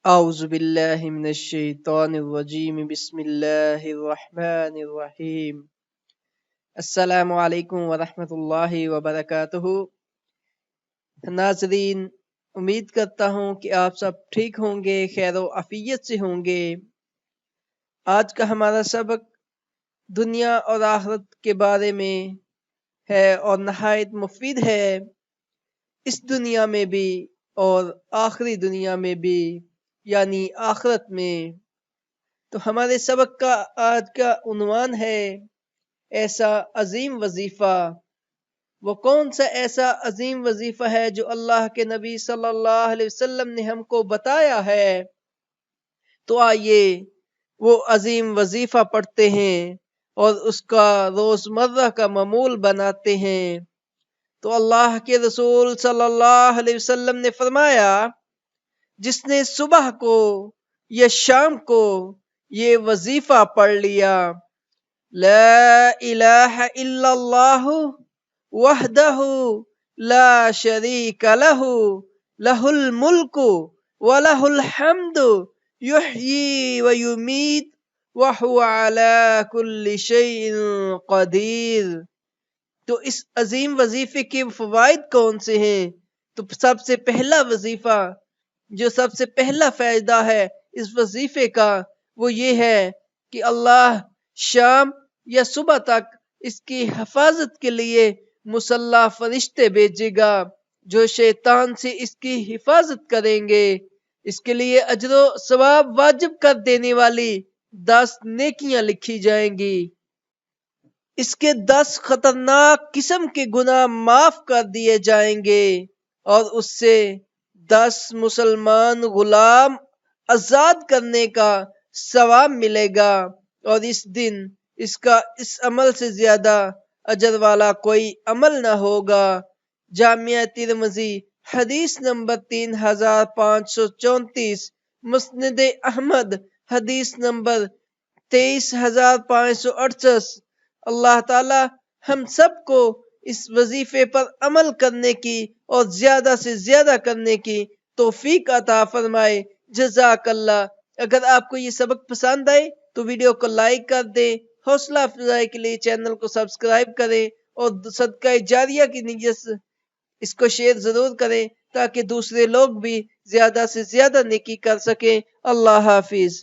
أعوذ بالله من الشيطان الرجيم بسم الله الرحمن الرحيم السلام علیکم ورحمۃ اللہ وبرکاتہ۔ ناظرین، امید کرتا ہوں کہ آپ سب ٹھیک ہوں گے، خیر و عافیت سے ہوں گے۔ آج کا ہمارا سبق دنیا اور آخرت کے بارے میں ہے اور نہایت مفید ہے، اس دنیا میں بھی اور آخری دنیا میں بھی، یعنی آخرت میں۔ تو ہمارے سبق کا آج کا عنوان ہے ایسا عظیم وظیفہ۔ وہ کون سا ایسا عظیم وظیفہ ہے جو اللہ کے نبی صلی اللہ علیہ وسلم نے ہم کو بتایا ہے؟ تو آئیے وہ عظیم وظیفہ پڑھتے ہیں اور اس کا روزمرہ کا معمول بناتے ہیں۔ تو اللہ کے رسول صلی اللہ علیہ وسلم نے فرمایا، جس نے صبح کو یا شام کو یہ وظیفہ پڑھ لیا، لا الہ الا اللہ وحدہ لا شریک لہ لہ الملک ولہ الحمد یحیی ویمیت وہو علی کل شیء قدیر۔ تو اس عظیم وظیفے کے فوائد کون سے ہیں؟ تو سب سے پہلا وظیفہ، جو سب سے پہلا فائدہ ہے اس وظیفے کا، وہ یہ ہے کہ اللہ شام یا صبح تک اس کی حفاظت کے لیے مسلح فرشتے بھیجے گا جو شیطان سے اس کی حفاظت کریں گے۔ اس کے لیے اجر و ثواب واجب کر دینے والی 10 نیکیاں لکھی جائیں گی۔ اس کے 10 خطرناک قسم کے گناہ معاف کر دیے جائیں گے اور اس سے 10 مسلمان غلام آزاد کرنے کا ثواب ملے گا، اور اس دن اس کا اس عمل سے زیادہ اجر والا کوئی عمل نہ ہوگا۔ جامعہ ترمذی حدیث نمبر 3534، مسند احمد حدیث نمبر 23568۔ اللہ تعالی ہم سب کو اس وظیفے پر عمل کرنے کی اور زیادہ سے زیادہ کرنے کی توفیق عطا فرمائے۔ جزاک اللہ۔ اگر آپ کو یہ سبق پسند آئے تو ویڈیو کو لائک کر دیں، حوصلہ افزائی کے لیے چینل کو سبسکرائب کریں، اور صدقہ جاریہ کی نیت سے اس کو شیئر ضرور کریں تاکہ دوسرے لوگ بھی زیادہ سے زیادہ نیکی کر سکیں۔ اللہ حافظ۔